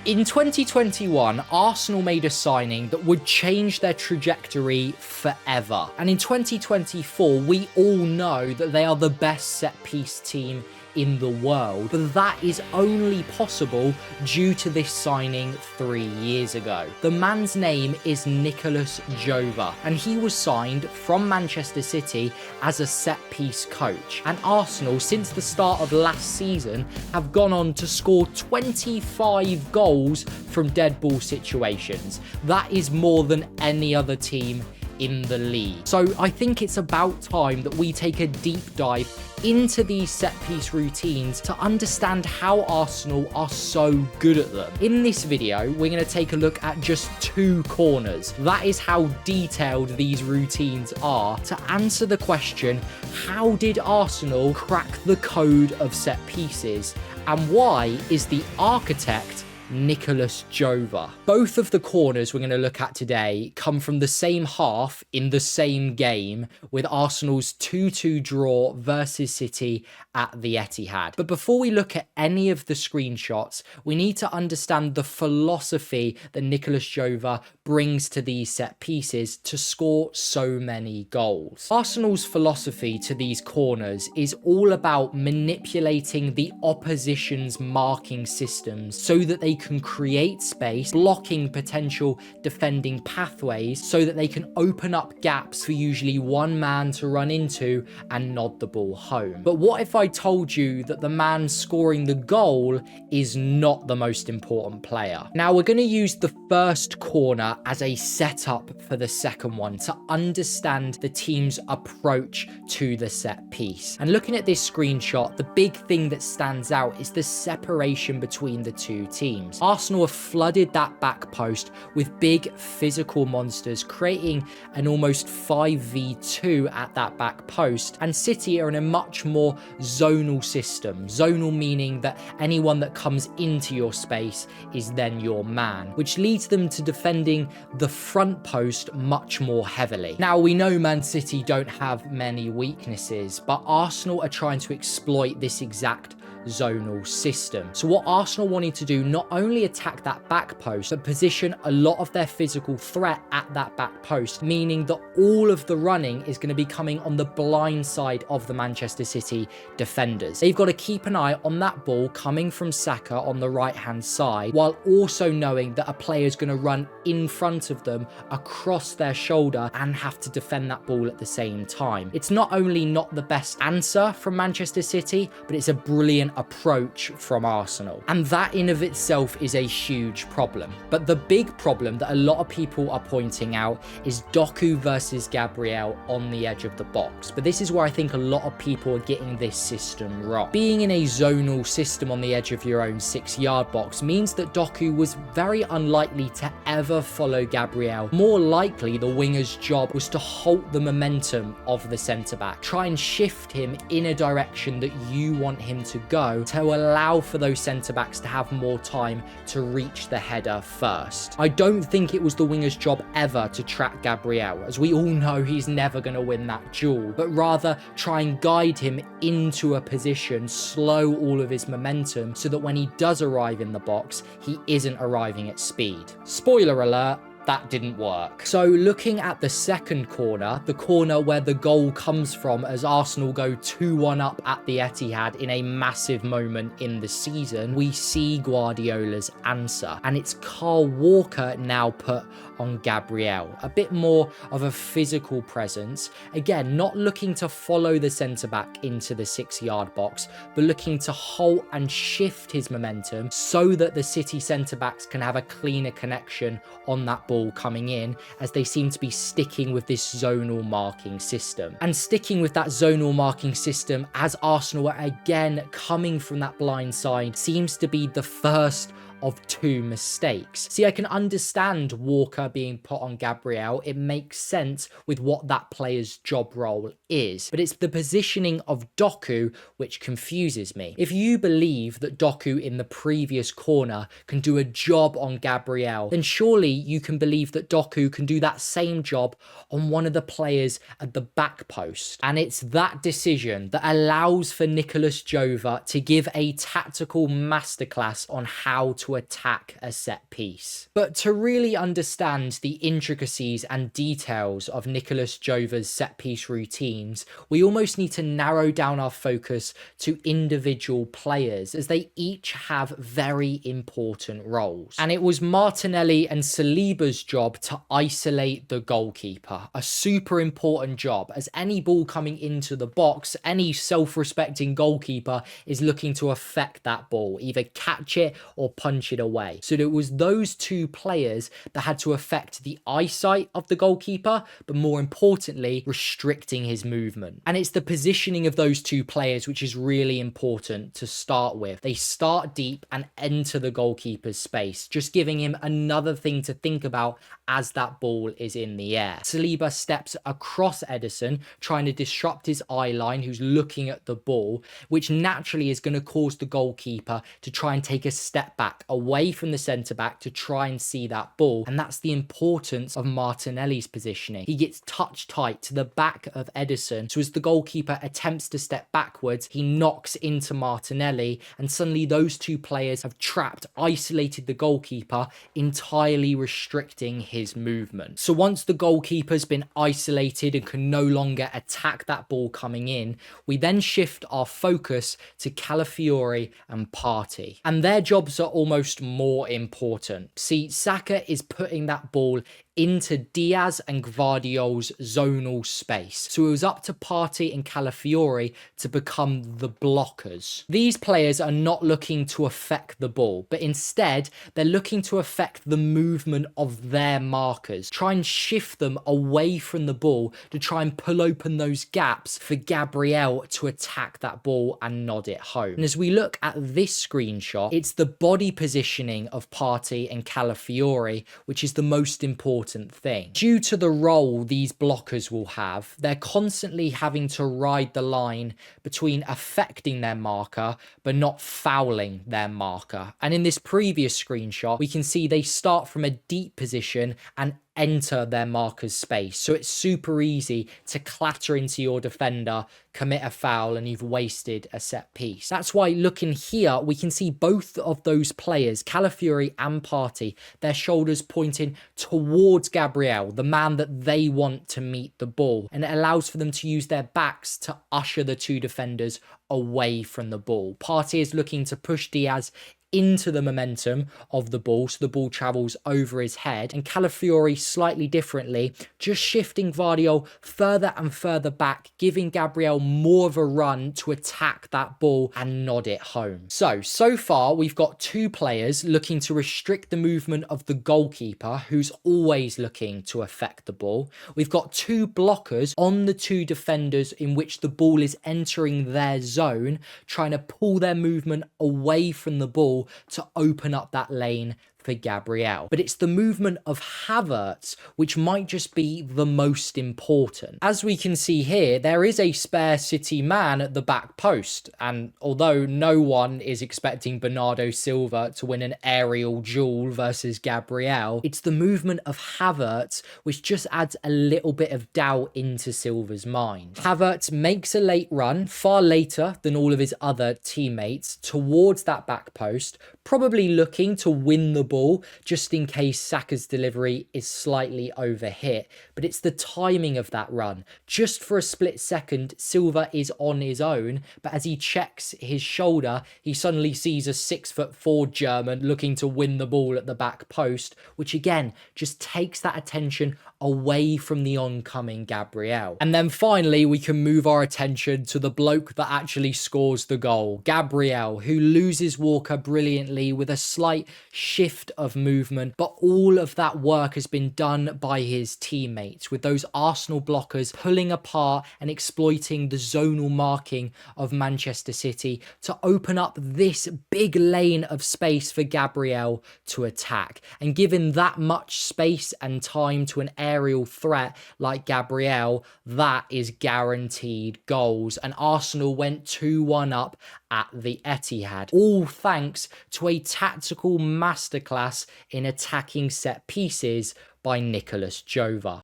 In 2021, Arsenal made a signing that would change their trajectory forever. And in 2024, we all know that they are the best set-piece team in the world, but that is only possible due to this signing 3 years ago. The man's name is Nicolas Jover, and he was signed from Manchester City as a set-piece coach. And Arsenal, since the start of last season, have gone on to score 25 goals from dead ball situations. That is more than any other team in the league. So I think it's about time that we take a deep dive into these set-piece routines to understand how Arsenal are so good at them. In this video, we're going to take a look at just 2 corners. That is how detailed these routines are to answer the question, how did Arsenal crack the code of set pieces? And why is the architect Nicolas Jover? Both of the corners we're going to look at today come from the same half in the same game, with Arsenal's 2-2 draw versus City at the Etihad. But before we look at any of the screenshots, we need to understand the philosophy that Nicolas Jover brings to these set pieces to score so many goals. Arsenal's philosophy to these corners is all about manipulating the opposition's marking systems so that they can create space, blocking potential defending pathways so that they can open up gaps for usually one man to run into and nod the ball home. But what if I told you that the man scoring the goal is not the most important player? Now we're going to use the first corner as a setup for the second one to understand the team's approach to the set piece. And looking at this screenshot, the big thing that stands out is the separation between the two teams. Arsenal have flooded that back post with big physical monsters, creating an almost 5v2 at that back post, and City are in a much more zonal system. Zonal meaning that anyone that comes into your space is then your man, which leads them to defending the front post much more heavily. Now we know Man City don't have many weaknesses, but Arsenal are trying to exploit this exact zonal system. So what Arsenal wanted to do, not only attack that back post, but position a lot of their physical threat at that back post, meaning that all of the running is going to be coming on the blind side of the Manchester City defenders. They've got to keep an eye on that ball coming from Saka on the right hand side, while also knowing that a player is going to run in front of them across their shoulder and have to defend that ball at the same time. It's not only not the best answer from Manchester City, but it's a brilliant approach from Arsenal, and that in of itself is a huge problem. But the big problem that a lot of people are pointing out is Doku versus Gabriel on the edge of the box. But this is where I think a lot of people are getting this system wrong. Being in a zonal system on the edge of your own 6-yard box means that Doku was very unlikely to ever follow Gabriel. More likely the winger's job was to halt the momentum of the centre back, try and shift him in a direction that you want him to go, to allow for those centre-backs to have more time to reach the header first. I don't think it was the winger's job ever to track Gabriel, as we all know he's never going to win that duel, but rather try and guide him into a position, slow all of his momentum, so that when he does arrive in the box, he isn't arriving at speed. Spoiler alert, that didn't work. So looking at the second corner, the corner where the goal comes from as Arsenal go 2-1 up at the Etihad in a massive moment in the season, we see Guardiola's answer, and it's Kyle Walker now put on Gabriel. A bit more of a physical presence. Again, not looking to follow the centre-back into the 6-yard box, but looking to halt and shift his momentum so that the City centre-backs can have a cleaner connection on that ball coming in, as they seem to be sticking with this zonal marking system. And sticking with that zonal marking system as Arsenal are again coming from that blind side seems to be the first of 2 mistakes. See, I can understand Walker being put on Gabriel. It makes sense with what that player's job role is, but it's the positioning of Doku which confuses me. If you believe that Doku in the previous corner can do a job on Gabriel, then surely you can believe that Doku can do that same job on one of the players at the back post. And it's that decision that allows for Nicolas Jover to give a tactical masterclass on how to to attack a set piece. But to really understand the intricacies and details of Nicolas Jover's set piece routines, we almost need to narrow down our focus to individual players, as they each have very important roles. And it was Martinelli and Saliba's job to isolate the goalkeeper, a super important job, as any ball coming into the box, any self-respecting goalkeeper is looking to affect that ball, either catch it or punch it away. So it was those two players that had to affect the eyesight of the goalkeeper, but more importantly, restricting his movement. And it's the positioning of those two players which is really important to start with. They start deep and enter the goalkeeper's space, just giving him another thing to think about as that ball is in the air. Saliba steps across Ederson, trying to disrupt his eye line, who's looking at the ball, which naturally is going to cause the goalkeeper to try and take a step back away from the centre back to try and see that ball. And that's the importance of Martinelli's positioning. He gets touch tight to the back of Ederson, so as the goalkeeper attempts to step backwards, he knocks into Martinelli, and suddenly those two players have trapped, isolated the goalkeeper, entirely restricting his movement. So once the goalkeeper's been isolated and can no longer attack that ball coming in, we then shift our focus to Calafiori and Partey. And their jobs are almost more important. See, Saka is putting that ball into Diaz and Gvardiol's zonal space. So it was up to Partey and Calafiori to become the blockers. These players are not looking to affect the ball, but instead they're looking to affect the movement of their markers, try and shift them away from the ball to try and pull open those gaps for Gabriel to attack that ball and nod it home. And as we look at this screenshot, it's the body positioning of Partey and Calafiori which is the most important thing. Due to the role these blockers will have, they're constantly having to ride the line between affecting their marker but not fouling their marker. And in this previous screenshot, we can see they start from a deep position and enter their marker's space. So it's super easy to clatter into your defender, commit a foul, and you've wasted a set piece. That's why looking here, we can see both of those players, Calafiori and Partey, their shoulders pointing towards Gabriel, the man that they want to meet the ball. And it allows for them to use their backs to usher the two defenders away from the ball. Partey is looking to push Diaz into the momentum of the ball, so the ball travels over his head, and Calafiori slightly differently, just shifting Gvardiol further and further back, giving Gabriel more of a run to attack that ball and nod it home. So far we've got two players looking to restrict the movement of the goalkeeper, who's always looking to affect the ball. We've got two blockers on the two defenders in which the ball is entering their zone, trying to pull their movement away from the ball to open up that lane for Gabriel. But it's the movement of Havertz which might just be the most important. As we can see here, there is a spare City man at the back post, and although no one is expecting Bernardo Silva to win an aerial duel versus Gabriel, it's the movement of Havertz which just adds a little bit of doubt into Silva's mind. Havertz makes a late run, far later than all of his other teammates, towards that back post, probably looking to win the ball just in case Saka's delivery is slightly overhit. But it's the timing of that run. Just for a split second, Silva is on his own, but as he checks his shoulder, he suddenly sees a 6'4" German looking to win the ball at the back post, which again just takes that attention away from the oncoming Gabriel. And then finally, we can move our attention to the bloke that actually scores the goal, Gabriel, who loses Walker brilliantly with a slight shift of movement, but all of that work has been done by his teammates, with those Arsenal blockers pulling apart and exploiting the zonal marking of Manchester City to open up this big lane of space for Gabriel to attack. And given that much space and time to an aerial threat like Gabriel, that is guaranteed goals. And Arsenal went 2-1 up at the Etihad, all thanks to a tactical masterclass in attacking set pieces by Nicolas Jover.